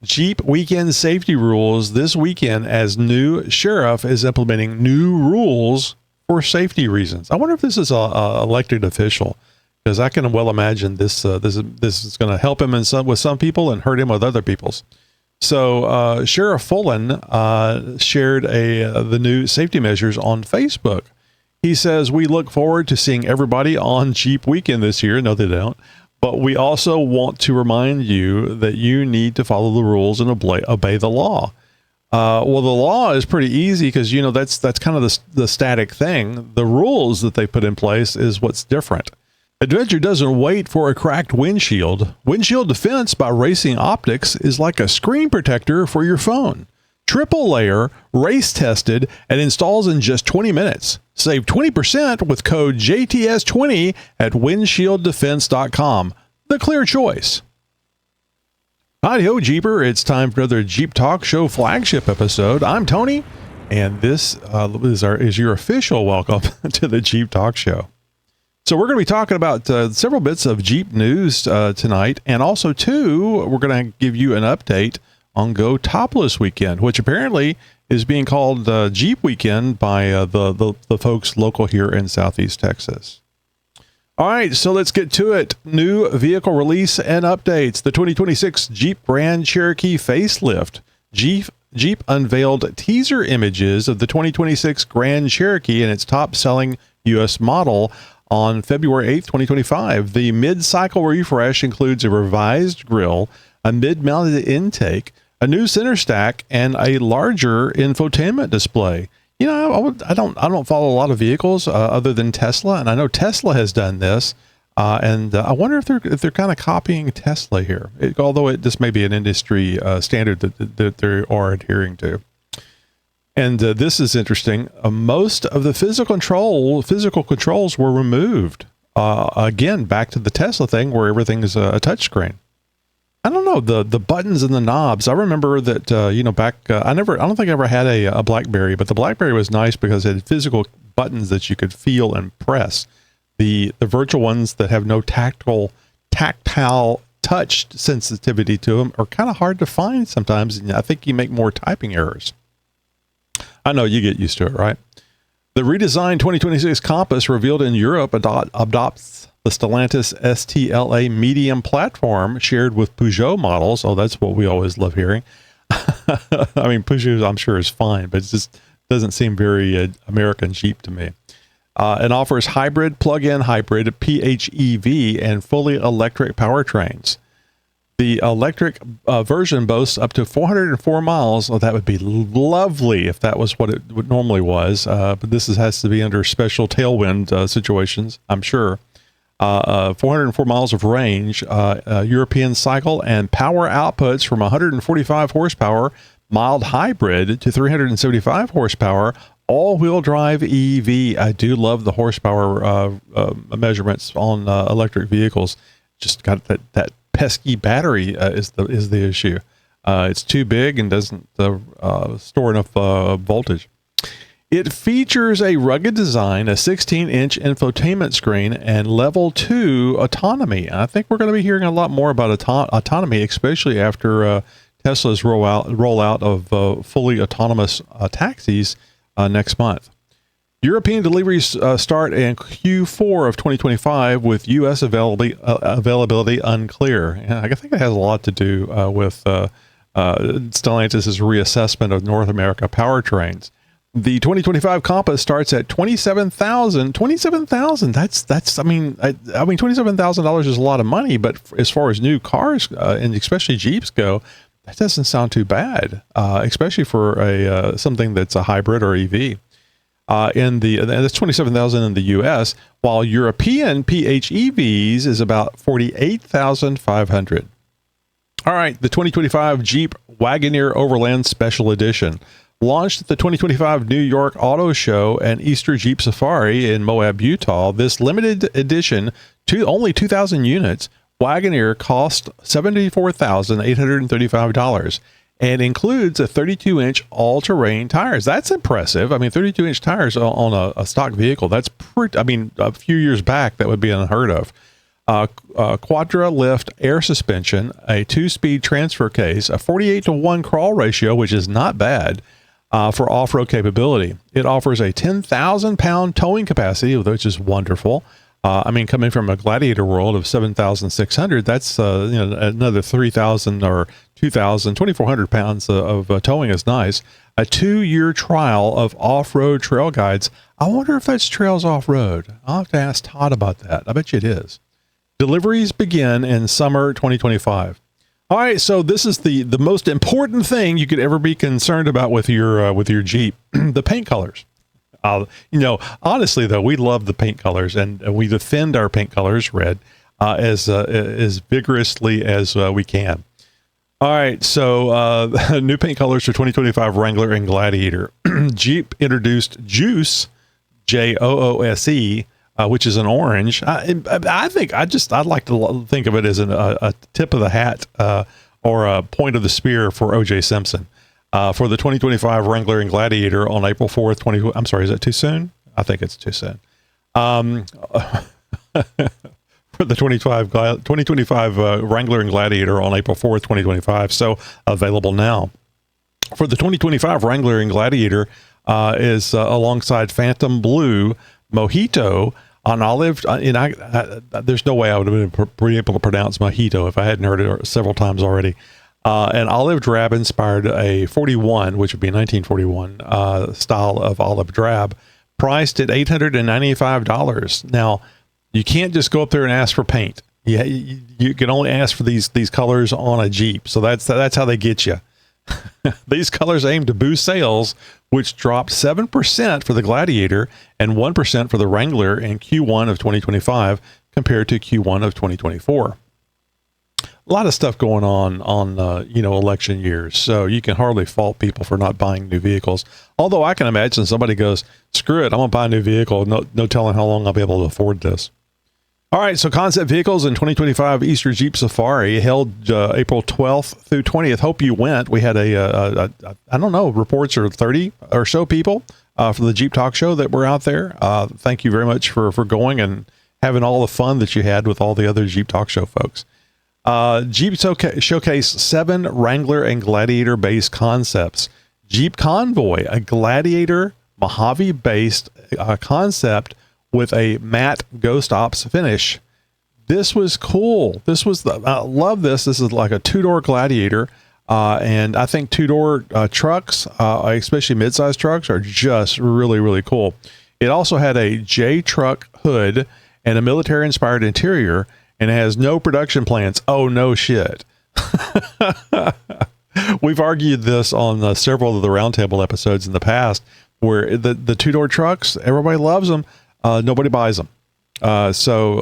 Jeep weekend safety rules this weekend as new sheriff is implementing new rules for safety reasons. I wonder if this is a elected official, because I can well imagine this is going to help him with some people and hurt him with other people's. So Sheriff Fullen shared the new safety measures on Facebook. He says, "We look forward to seeing everybody on Jeep weekend this year." No, they don't. But we also want to remind you that you need to follow the rules and obey the law. Well, the law is pretty easy because, that's kind of the static thing. The rules that they put in place is what's different. Adventure doesn't wait for a cracked windshield. Windshield defense by Racing Optics is like a screen protector for your phone. Triple layer, race tested, and installs in just 20 minutes. Save 20% with code JTS20 at windshieldefense.com. The clear choice. Hi-ho, Jeeper. It's time for another Jeep Talk Show flagship episode. I'm Tony, and this is your official welcome to the Jeep Talk Show. So we're going to be talking about several bits of Jeep news tonight, and also, too, we're going to give you an update on Go Topless Weekend, which apparently is being called Jeep Weekend by the folks local here in Southeast Texas. All right, so let's get to it. New vehicle release and updates. The 2026 Jeep Grand Cherokee Facelift. Jeep unveiled teaser images of the 2026 Grand Cherokee and its top-selling U.S. model on February 8th, 2025. The mid-cycle refresh includes a revised grille, a mid-mounted intake, a new center stack, and a larger infotainment display. I don't follow a lot of vehicles other than Tesla, and I know Tesla has done this, and I wonder if they're kind of copying Tesla here, although this may be an industry standard that they are adhering to. And this is interesting. Most of the physical controls were removed. Again, back to the Tesla thing where everything is a touchscreen. I don't know, the buttons and the knobs. I remember that, back, I don't think I ever had a BlackBerry, but the BlackBerry was nice because it had physical buttons that you could feel and press. The virtual ones that have no tactile touch sensitivity to them are kind of hard to find sometimes. And I think you make more typing errors. I know you get used to it, right? The redesigned 2026 Compass revealed in Europe adopts the Stellantis STLA medium platform shared with Peugeot models. Oh, that's what we always love hearing. I mean, Peugeot, I'm sure, is fine, but it just doesn't seem very American Jeep to me. It offers hybrid, plug-in hybrid, PHEV, and fully electric powertrains. The electric version boasts up to 404 miles. Oh, that would be lovely if that was what it normally was. But this has to be under special tailwind situations, I'm sure. 404 miles of range, European cycle, and power outputs from 145 horsepower, mild hybrid, to 375 horsepower, all-wheel drive EV. I do love the horsepower measurements on electric vehicles. Just got that pesky battery is the issue. It's too big and doesn't store enough voltage. It features a rugged design, a 16-inch infotainment screen, and level 2 autonomy. I think we're going to be hearing a lot more about autonomy, especially after Tesla's rollout of fully autonomous taxis next month. European deliveries start in Q4 of 2025 with U.S. availability unclear. I think it has a lot to do with Stellantis' reassessment of North America powertrains. The 2025 Compass starts at $27,000. $27,000. That's. I mean, $27,000 is a lot of money, but as far as new cars and especially Jeeps go, that doesn't sound too bad, especially for something that's a hybrid or EV. That's $27,000 in the U.S., while European PHEVs is about $48,500. All right, the 2025 Jeep Wagoneer Overland Special Edition. Launched at the 2025 New York Auto Show and Easter Jeep Safari in Moab, Utah, this limited edition, only 2,000 units, Wagoneer cost $74,835 and includes a 32-inch all-terrain tires. That's impressive. I mean, 32-inch tires on a stock vehicle, that's pretty, a few years back, that would be unheard of. Quadra lift air suspension, a 2-speed transfer case, a 48-to-1 crawl ratio, which is not bad for off-road capability. It offers a 10,000-pound towing capacity, which is wonderful. I mean, coming from a Gladiator world of 7,600, that's another 3,000 or 2,000, 2,400 pounds of towing is nice. A 2-year trial of off-road trail guides. I wonder if that's trails off-road. I'll have to ask Todd about that. I bet you it is. Deliveries begin in summer 2025. All right, so this is the most important thing you could ever be concerned about with your Jeep: the paint colors. Honestly though, we love the paint colors, and we defend our paint colors red as vigorously as we can. All right, so new paint colors for 2025 Wrangler and Gladiator. Jeep introduced Joose, Joose, which is an orange. I'd like to think of it as a tip of the hat or a point of the spear for O.J. Simpson. For the 2025 Wrangler and Gladiator on April 4th, I'm sorry, is that too soon? I think it's too soon. For the 2025 Wrangler and Gladiator on April 4th, 2025. So available now. For the 2025 Wrangler and Gladiator is alongside Phantom Blue, Mojito, on olive. There's no way I would have been able to pronounce Mojito if I hadn't heard it several times already. An olive drab inspired a 41, which would be 1941 style of olive drab, priced at $895. Now, you can't just go up there and ask for paint. You can only ask for these colors on a Jeep. So that's how they get you. These colors aim to boost sales, which dropped 7% for the Gladiator and 1% for the Wrangler in Q1 of 2025 compared to Q1 of 2024. A lot of stuff going on election years, so you can hardly fault people for not buying new vehicles. Although I can imagine somebody goes, screw it, I'm going to buy a new vehicle. No telling how long I'll be able to afford this. All right, so concept vehicles in 2025 Easter Jeep Safari held April 12th through 20th. Hope you went. We had I don't know, reports are 30 or so people for the Jeep Talk Show that were out there. Thank you very much for going and having all the fun that you had with all the other Jeep Talk Show folks. Jeep showcased 7 Wrangler and Gladiator based concepts. Jeep Convoy, a Gladiator Mojave based concept with a matte Ghost Ops finish. This was cool. I love this. This is like a 2-door Gladiator. And I think 2-door trucks, especially midsize trucks, are just really, really cool. It also had a J truck hood and a military inspired interior, and it has no production plans. Oh, no shit. We've argued this on several of the roundtable episodes in the past, where the 2-door trucks, everybody loves them. Nobody buys them. So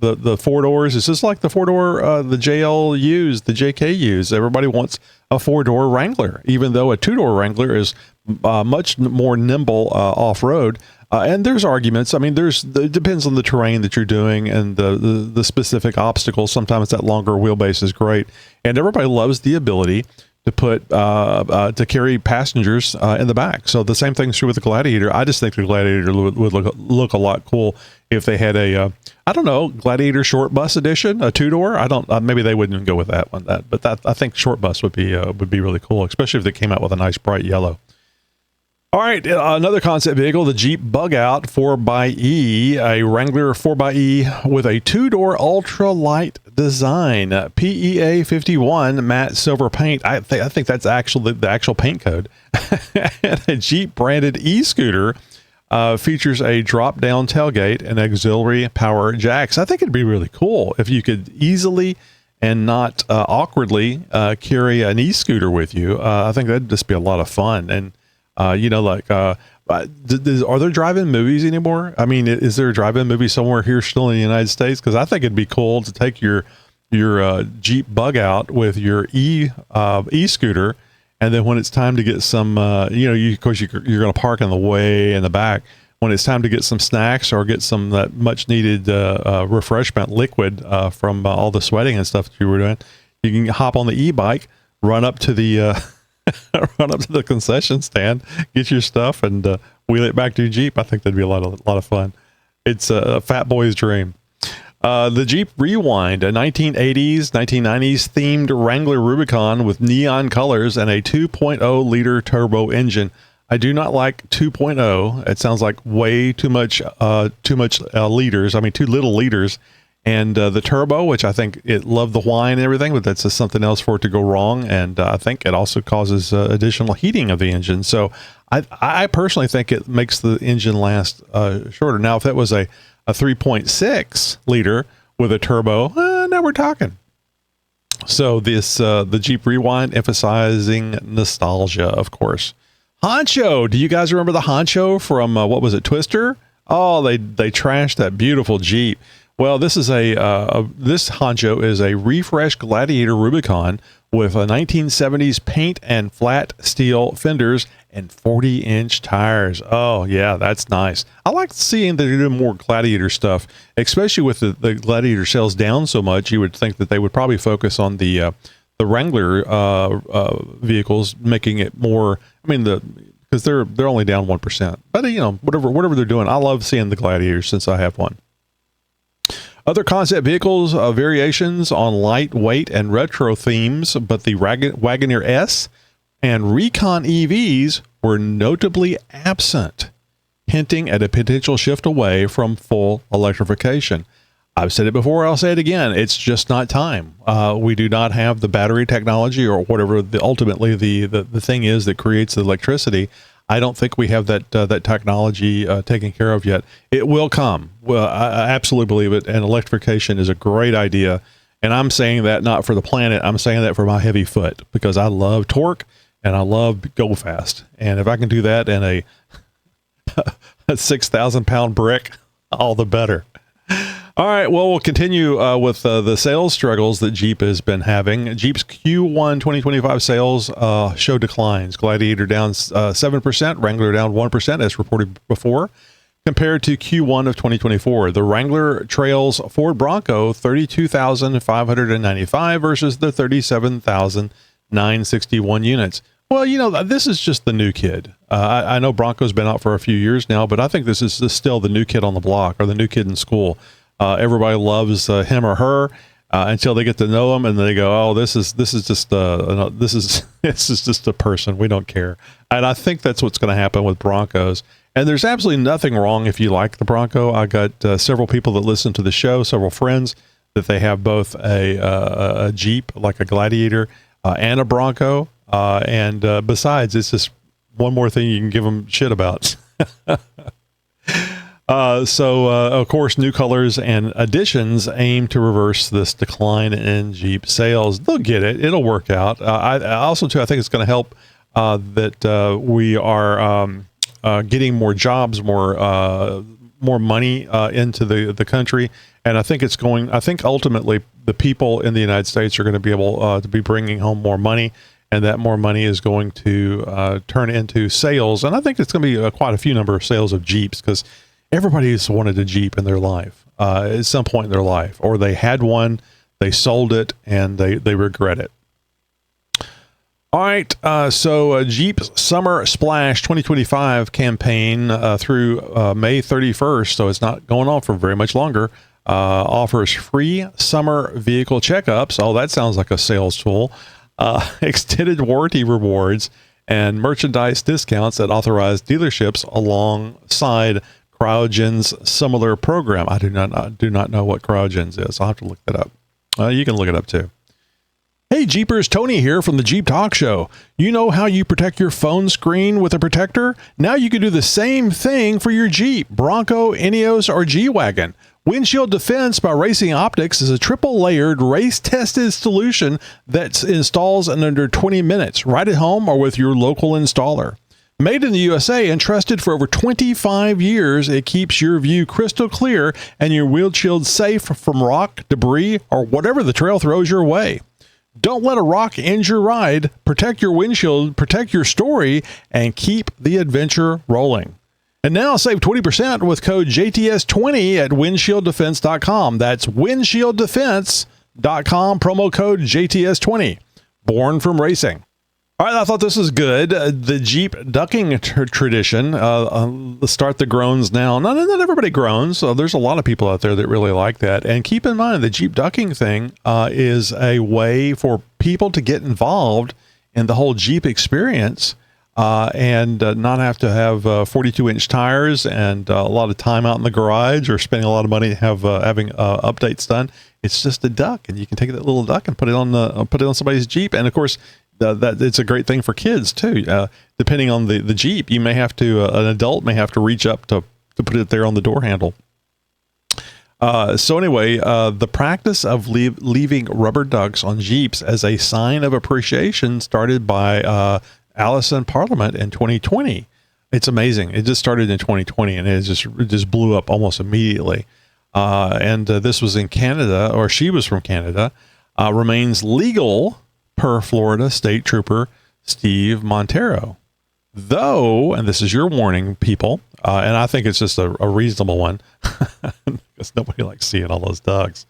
the 4 doors, it's just like the 4-door, the JLUs, the JKUs. Everybody wants a 4-door Wrangler, even though a 2-door Wrangler is much more nimble off-road. And there's arguments. I mean, it depends on the terrain that you're doing and the specific obstacles. Sometimes that longer wheelbase is great. And everybody loves the ability to put to carry passengers in the back. So the same thing's true with the Gladiator. I just think the Gladiator would look a lot cool if they had a Gladiator short bus edition, a 2-door. Maybe they wouldn't go with that one. But I think short bus would be really cool, especially if they came out with a nice bright yellow. All right, another concept vehicle, the Jeep Bug Out 4xe, a Wrangler 4xe with a 2-door ultralight design, PEA 51 matte silver paint. I think that's actually the actual paint code. And a Jeep branded e-scooter features a drop-down tailgate and auxiliary power jacks. I think it'd be really cool if you could easily and not awkwardly carry an e-scooter with you. I think that'd just be a lot of fun. And are there drive-in movies anymore? I mean, is there a drive-in movie somewhere here still in the United States? Because I think it'd be cool to take your Jeep Bug Out with your e-scooter, and then when it's time to get some, of course you're going to park in the way in the back. When it's time to get some snacks or get some that much-needed refreshment liquid from all the sweating and stuff that you were doing, you can hop on the e-bike, run up to the concession stand, get your stuff, and wheel it back to your Jeep. I think that'd be a lot of fun. It's a fat boy's dream. The Jeep Rewind, a 1980s, 1990s themed Wrangler Rubicon with neon colors and a 2.0 liter turbo engine. I do not like 2.0. It sounds like way too much liters. I mean, too little liters. And the turbo, which I think it loved the whine and everything, but that's just something else for it to go wrong. And I think it also causes additional heating of the engine. So I personally think it makes the engine last shorter. Now, if it was a 3.6 liter with a turbo, now we're talking. So this the Jeep Rewind, emphasizing nostalgia, of course. Honcho, do you guys remember the Honcho from what was it, Twister? Oh, they trashed that beautiful Jeep. Well, this is this Honcho is a refreshed Gladiator Rubicon with a 1970s paint and flat steel fenders and 40-inch tires. Oh, yeah, that's nice. I like seeing that they're doing more Gladiator stuff, especially with the Gladiator sales down so much. You would think that they would probably focus on the Wrangler vehicles, making it more. I mean, because they're only down 1%. But you know, whatever they're doing, I love seeing the Gladiators since I have one. Other concept vehicles, variations on lightweight and retro themes, but the Wagoneer S and Recon EVs were notably absent, hinting at a potential shift away from full electrification. I've said it before, I'll say it again. It's just not time. We do not have the battery technology or whatever ultimately the thing is that creates the electricity. I don't think we have that technology taken care of yet. It will come. Well, I absolutely believe it. And electrification is a great idea. And I'm saying that not for the planet. I'm saying that for my heavy foot, because I love torque and I love go fast. And if I can do that in a 6,000 pound brick, all the better. All right, well, we'll continue with the sales struggles that Jeep has been having. Jeep's Q1 2025 sales show declines. Gladiator down 7%, Wrangler down 1%, as reported before, compared to Q1 of 2024. The Wrangler trails Ford Bronco 32,595 versus the 37,961 units. Well, you know, this is just the new kid. I know Bronco's been out for a few years now, but I think this is still the new kid on the block, or the new kid in school. Everybody loves him or her until they get to know him, and they go, "Oh, this is just a person. We don't care." And I think that's what's going to happen with Broncos. And there's absolutely nothing wrong if you like the Bronco. I got several people that listen to the show, several friends that they have both a Jeep, like a Gladiator, and a Bronco. And besides, it's just one more thing you can give them shit about. Of course, new colors and additions aim to reverse this decline in Jeep sales. They'll get it. It'll work out. I also, too, I think it's going to help that we are getting more jobs, more money into the country. And I think I think ultimately the people in the United States are going to be able to be bringing home more money. And that more money is going to turn into sales. And I think it's going to be quite a few number of sales of Jeeps, because everybody's wanted a Jeep in their life at some point in their life, or they had one, they sold it, and they regret it. All right, so Jeep's Summer Splash 2025 campaign through May 31st, so it's not going on for very much longer, offers free summer vehicle checkups. Oh, that sounds like a sales tool. Extended warranty rewards and merchandise discounts at authorized dealerships alongside Cryogen's similar program. I do not know what Cryogen's is. I'll have to look that up. You can look it up too. Hey Jeepers, Tony here from the Jeep Talk Show. You know how you protect your phone screen with a protector? Now you can do the same thing for your Jeep, Bronco, Ineos, or G-Wagon. Windshield Defense by Racing Optics is a triple-layered, race-tested solution that installs in under 20 minutes, right at home or with your local installer. Made in the USA and trusted for over 25 years, it keeps your view crystal clear and your windshield safe from rock, debris, or whatever the trail throws your way. Don't let a rock end your ride. Protect your windshield, protect your story, and keep the adventure rolling. And now save 20% with code JTS20 at windshieldefense.com. That's windshieldefense.com, promo code JTS20. Born from racing. All right, I thought this was good. The Jeep ducking tradition. Let's start the groans now. Not everybody groans. There's a lot of people out there that really like that. And keep in mind, the Jeep ducking thing is a way for people to get involved in the whole Jeep experience and not have to have 42-inch tires and a lot of time out in the garage or spending a lot of money having updates done. It's just a duck, and you can take that little duck and put it on somebody's Jeep. And of course, that it's a great thing for kids too. Depending on the Jeep, you may have to an adult may have to reach up to put it there on the door handle. So anyway, the practice of leaving rubber ducks on Jeeps as a sign of appreciation started by Alice in Parliament in 2020. It's amazing. It just started in 2020, and it just blew up almost immediately. And this was in Canada, or she was from Canada. Remains legal per Florida State Trooper Steve Montero. Though, and this is your warning, people, and I think it's just a reasonable one, because nobody likes seeing all those ducks.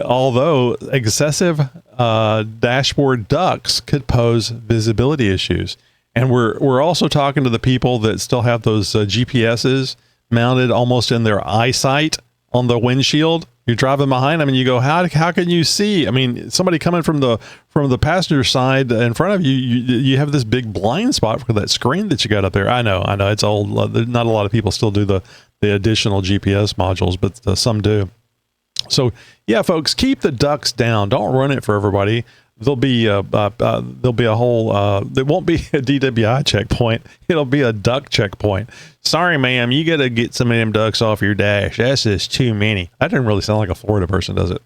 Although excessive dashboard ducks could pose visibility issues. And we're also talking to the people that still have those GPSs mounted almost in their eyesight on the windshield. You're driving behind them and you go, how can you see? I mean, somebody coming from the passenger side in front of you, you have this big blind spot for that screen that you got up there. I know it's old. Not a lot of people still do the additional GPS modules, but some do. So yeah, folks, keep the ducks down. Don't run it for everybody. There'll be a whole, there won't be a DWI checkpoint. It'll be a duck checkpoint. Sorry, ma'am, you got to get some of them ducks off your dash. That's just too many. That didn't really sound like a Florida person, does it?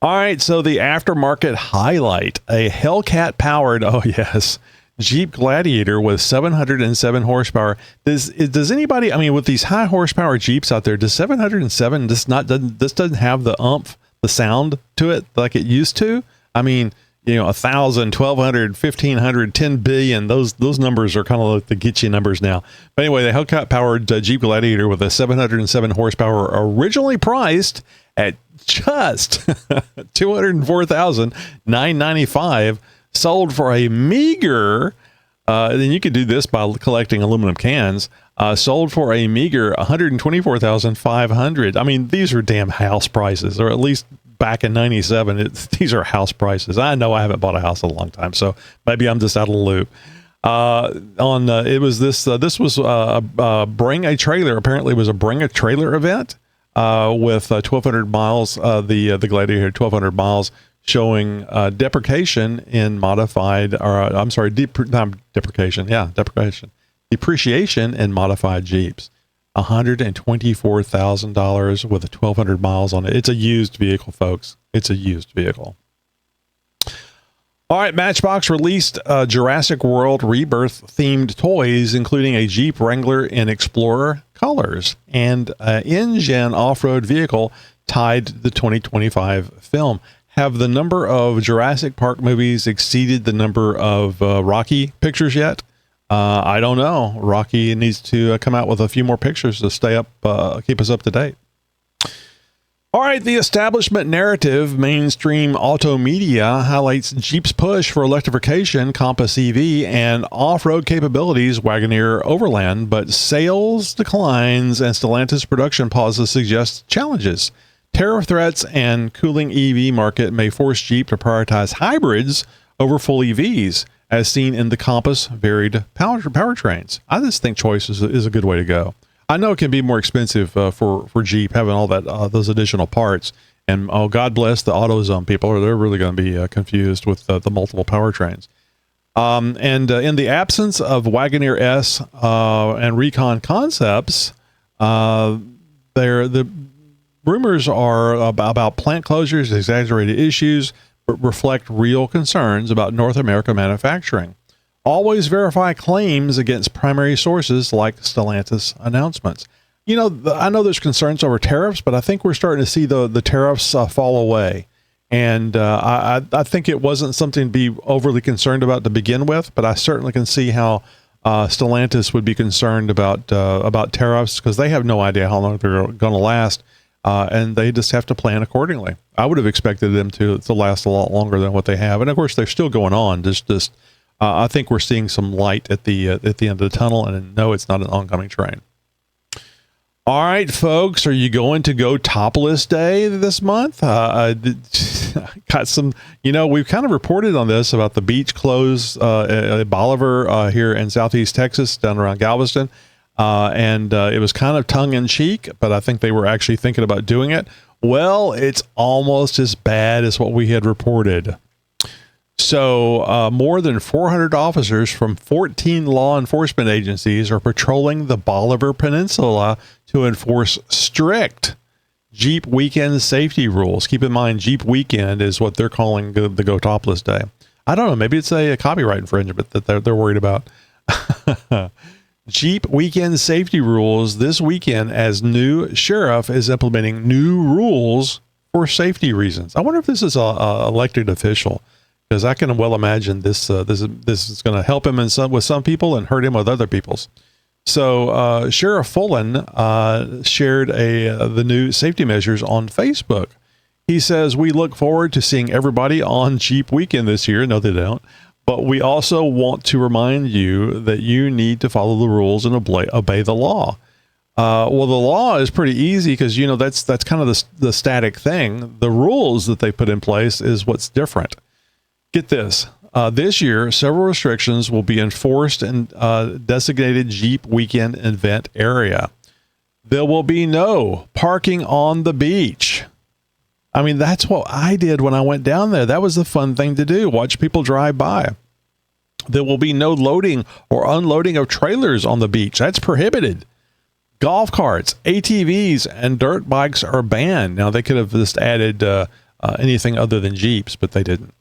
All right. So the aftermarket highlight, a Hellcat powered, oh yes, Jeep Gladiator with 707 horsepower. Does anybody, I mean, with these high horsepower Jeeps out there, does 707 doesn't have the oomph, the sound to it like it used to? I mean, 1,000, 1,200, 1,500, 10 billion. Those numbers are kind of like the get you numbers now. But anyway, the Hellcat powered Jeep Gladiator with a 707 horsepower, originally priced at just $204,995, sold for a meager. Then you could do this by collecting aluminum cans. Sold for a meager $124,500. I mean, these are damn house prices, or at least back in 97, these are house prices. I know I haven't bought a house in a long time, so maybe I'm just out of the loop. This was Bring a Trailer. Apparently it was a Bring a Trailer event with 1,200 miles, the Gladiator 1,200 miles, showing depreciation in modified Jeeps. $124,000 with 1,200 miles on it. It's a used vehicle, folks. It's a used vehicle. All right, Matchbox released Jurassic World Rebirth themed toys, including a Jeep Wrangler in Explorer colors and an InGen off-road vehicle tied to the 2025 film. Have the number of Jurassic Park movies exceeded the number of Rocky pictures yet? I don't know. Rocky needs to come out with a few more pictures to stay up, keep us up to date. All right, the establishment narrative, mainstream auto media, highlights Jeep's push for electrification, Compass EV, and off-road capabilities, Wagoneer Overland, but sales declines and Stellantis production pauses suggest challenges. Tariff threats and cooling EV market may force Jeep to prioritize hybrids over full EVs, as seen in the Compass varied powertrains. I just think choice is a good way to go. I know it can be more expensive for Jeep having all that those additional parts, and God bless the AutoZone people, or they're really going to be confused with the multiple powertrains. And in the absence of Wagoneer S and Recon concepts, the rumors are about plant closures, exaggerated issues, but reflect real concerns about North America manufacturing. Always verify claims against primary sources like Stellantis announcements. I know there's concerns over tariffs, but I think we're starting to see the tariffs fall away. And I think it wasn't something to be overly concerned about to begin with, but I certainly can see how Stellantis would be concerned about tariffs, because they have no idea how long they're going to last. and they just have to plan accordingly. I would have expected them to last a lot longer than what they have, and of course they're still going on. I think we're seeing some light at the end of the tunnel, and no, it's not an oncoming train. All right, folks, are you going to Go Topless Day this month? Got some, we've kind of reported on this about the beach closed at Bolivar here in Southeast Texas, down around Galveston. And it was kind of tongue in cheek, but I think they were actually thinking about doing it. Well, it's almost as bad as what we had reported. So more than 400 officers from 14 law enforcement agencies are patrolling the Bolivar Peninsula to enforce strict Jeep Weekend safety rules. Keep in mind, Jeep Weekend is what they're calling the Go Topless Day. I don't know. Maybe it's a copyright infringement that they're worried about. Jeep Weekend safety rules this weekend as new sheriff is implementing new rules for safety reasons. I wonder if this is a elected official, because I can well imagine this is going to help him with some people and hurt him with other people's. So Sheriff Fullen shared the new safety measures on Facebook. He says, "We look forward to seeing everybody on Jeep Weekend this year." No, they don't. But we also want to remind you that you need to follow the rules and obey the law. Well, the law is pretty easy because, that's kind of the static thing. The rules that they put in place is what's different. Get this. This year, several restrictions will be enforced in designated Jeep Weekend event area. There will be no parking on the beach. I mean, that's what I did when I went down there. That was the fun thing to do, watch people drive by. There will be no loading or unloading of trailers on the beach. That's prohibited. Golf carts, ATVs, and dirt bikes are banned. Now, they could have just added anything other than Jeeps, but they didn't.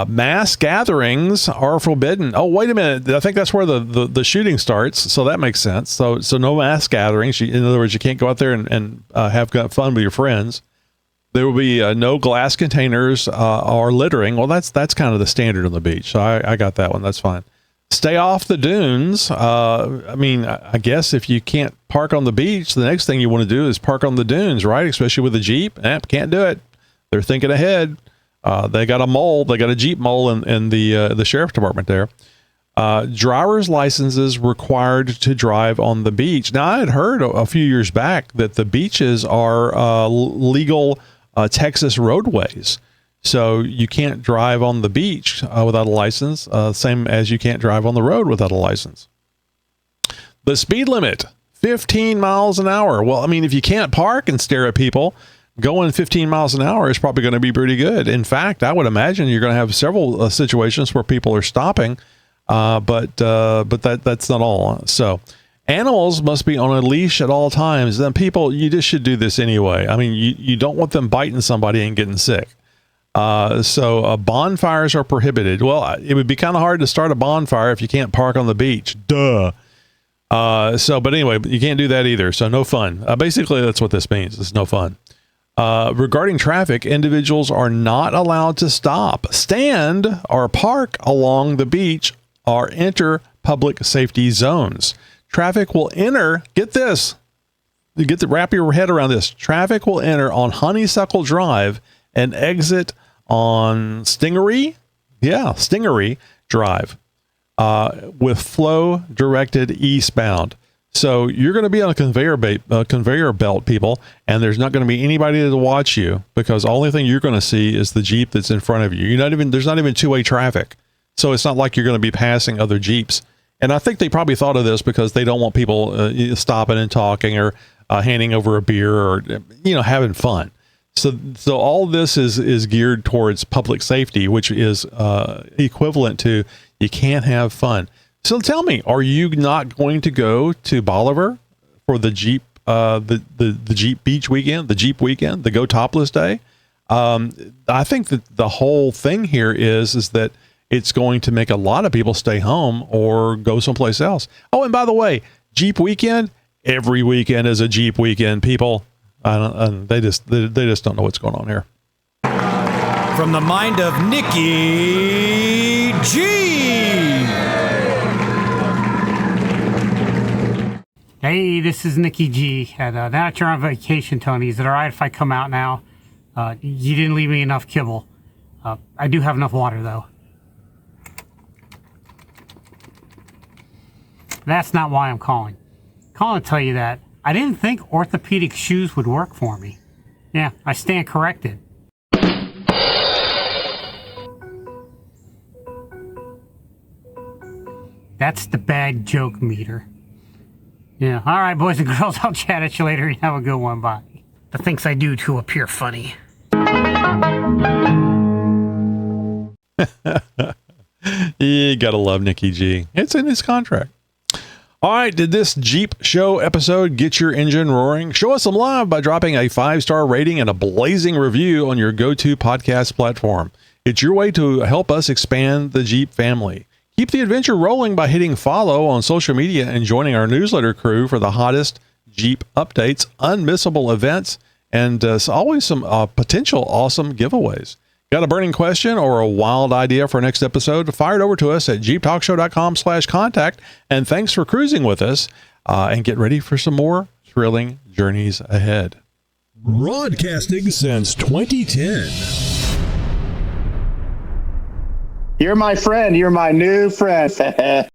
Mass gatherings are forbidden. Oh, wait a minute. I think that's where the shooting starts. So that makes sense. So no mass gatherings. In other words, you can't go out there and have fun with your friends. There will be no glass containers or littering. Well, that's kind of the standard on the beach. So I got that one. That's fine. Stay off the dunes. I guess if you can't park on the beach, the next thing you want to do is park on the dunes, right? Especially with a Jeep. Can't do it. They're thinking ahead. They got a mole. They got a Jeep mole in the sheriff department there. Driver's licenses required to drive on the beach. Now, I had heard a few years back that the beaches are legal Texas roadways. So you can't drive on the beach without a license, same as you can't drive on the road without a license. The speed limit, 15 miles an hour. Well, I mean, if you can't park and stare at people, going 15 miles an hour is probably going to be pretty good. In fact, I would imagine you're going to have several situations where people are stopping, but that's not all. So animals must be on a leash at all times. Then people, you just should do this anyway. I mean, you don't want them biting somebody and getting sick. So bonfires are prohibited. Well, it would be kind of hard to start a bonfire if you can't park on the beach. Duh. But anyway, you can't do that either. So no fun. Basically, that's what this means. It's no fun. Regarding traffic, individuals are not allowed to stop, stand, or park along the beach or enter public safety zones. Traffic will enter, get this, wrap your head around this. Traffic will enter on Honeysuckle Drive and exit on Stingaree Drive with flow directed eastbound. So you're going to be on a conveyor belt, people, and there's not going to be anybody to watch you because the only thing you're going to see is the Jeep that's in front of you. There's not even two-way traffic. So it's not like you're going to be passing other Jeeps. And I think they probably thought of this because they don't want people stopping and talking or handing over a beer or, having fun. So all this is geared towards public safety, which is equivalent to you can't have fun. So tell me, are you not going to go to Bolivar for the Jeep, the Jeep Beach Weekend, the Jeep Weekend, the Go Topless Day? I think that the whole thing here is that it's going to make a lot of people stay home or go someplace else. Oh, and by the way, Jeep Weekend, every weekend is a Jeep Weekend, people. They just don't know what's going on here. From the mind of Nikki G. Hey, this is Nikki G. And now that you're on vacation, Tony, is it all right if I come out now? You didn't leave me enough kibble. I do have enough water, though. That's not why I'm calling. Calling to tell you that I didn't think orthopedic shoes would work for me. Yeah, I stand corrected. That's the bad joke meter. Yeah, all right, boys and girls, I'll chat at you later and have a good one. Bye. The things I do to appear funny. You gotta love Nikki G. It's in his contract. All right, did this Jeep show episode get your engine roaring? Show us some love by dropping a 5-star rating and a blazing review on your go-to podcast platform. It's your way to help us expand the Jeep family. Keep the adventure rolling by hitting follow on social media and joining our newsletter crew for the hottest Jeep updates, unmissable events, and always some potential awesome giveaways. Got a burning question or a wild idea for our next episode? Fire it over to us at jeeptalkshow.com/contact. And thanks for cruising with us, and get ready for some more thrilling journeys ahead. Broadcasting since 2010. You're my friend. You're my new friend.